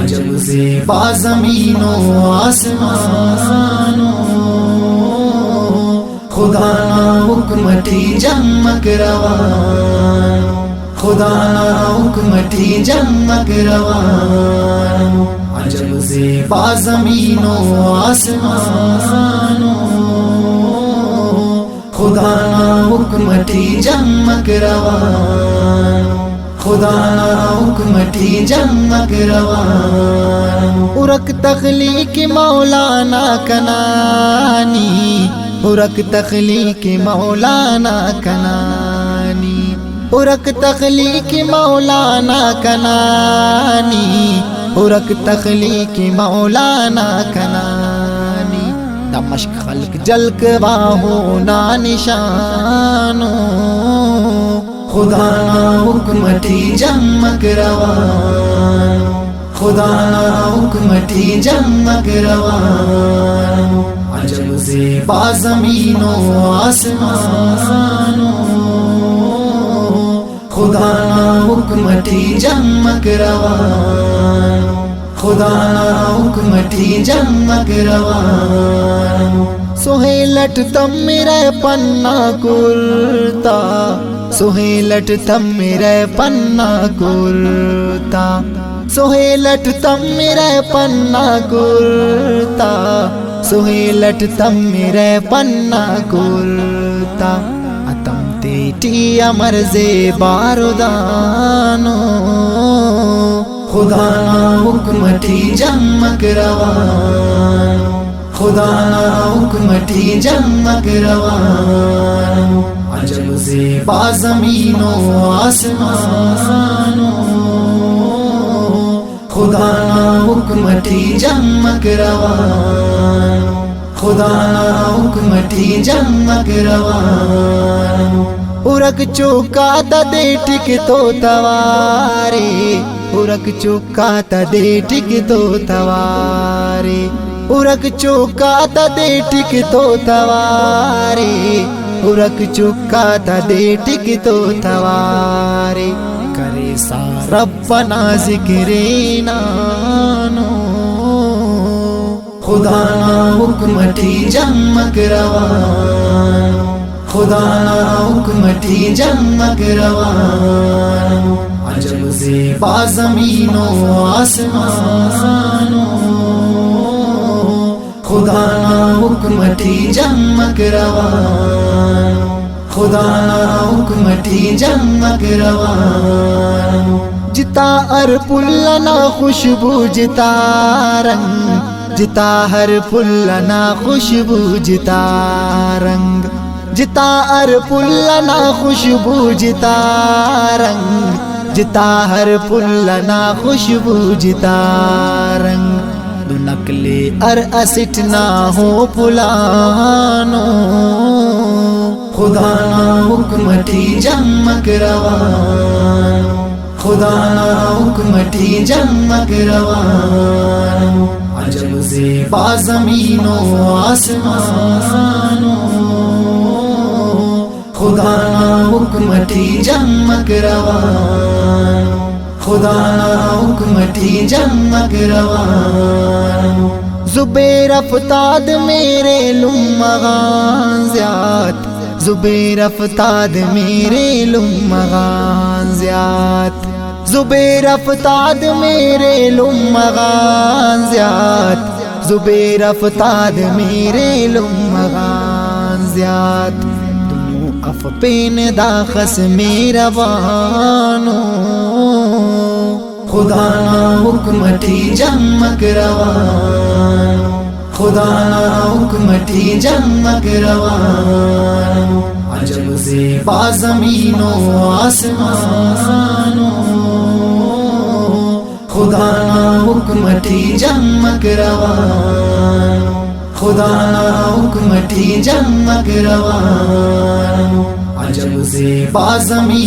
عجب زیبا زمینوں آسمانوں، خدا نا حکمٹی جمک روانوں، خدا نا حکمٹی جمک روانوں، عجب زیبا زمینوں آسمانوں، خدا نا حکمٹی جمک روانوں، خدا نا حکمٹی جمک روانوں، ارک تخلیق مولانا کنانی، ارک تخلیق مولانا کنانی، ارک تخلیق مولانا کنانی، ارک تخلیق مولانا کنانی، دمشق خلق جلک باہو نا نشانو، خدا نا حکمٹی جمک روانوں، خدا نا حکمٹی جمک روانوں، عجب زیبا زمینوں آسمانوں، خدا نا حکمٹی جمک روانوں، خدا نا حکمٹی جمک روانوں، سہیلٹ تم میرے پنا کرتا، سہیلٹ تم میرے پنا کرتا، سہیلٹ تم میرے پنا کرتا، سہیلٹ تم میرے پنا کرتا، اتم تیٹی امر زیبا ردانو، خدا نا حکمٹی جمک روانوں، خدا نا حکمٹی جمک روانوں، عجب زیبا زمینوں آسمانوں، خدا نا حکمٹی جمک روانوں، خدا نا حکمٹی جمک روانوں، ارک چوکا تا دے ٹک تو توارے، ارک چوکا تا دے ٹک تو توارے، ارک چوکا تا دے ٹک تو توارے، ارک چوکا تا دے ٹک تو توارے، کرے سا ربنا ذکر نانو، خدا نا حکمٹی جمک روانوں، خدا نا حکمٹی جمک روانوں، عجب زیبا زمینوں آسمانوں، خدا نا حکمٹی جمک روانوں، خدا نا حکمٹی جمک روانوں، جتا ہر پلنا خوشبو جتا رنگ، جتا ہر پلنا خوشبو جتا رنگ، جتا ہر پلنا خوشبو جتا رنگ، جتا ہر پلنا خوشبو جتا رنگ، دو نقلے ار اسٹ نہ ہو پلانو، خدا نا حکمٹی جمک روانوں، خدا نا حکمٹی جمک روانوں، عجب زیبا زمینوں آسمانوں، خدا نا حکمٹی جمک روانوں، خدا نا حکمٹی جمک روانوں، زبیر افتاد میرے لمغان زیاد، زبیر افتاد میرے لمغان زیاد، زبیر افتاد میرے لمغان زیاد، زبیر افتاد میرے لمغان زیاد، دنوں اف پین دا خصم روانو، خدا نا حکمٹی جمک روانوں، خدا نا حکمٹی جمک روانوں، عجب زیبا زمینوں آسمانوں، خدا نا حکمٹی جمک روانوں، خدا نا حکمٹی جمک روانوں، عجب زیبا زمین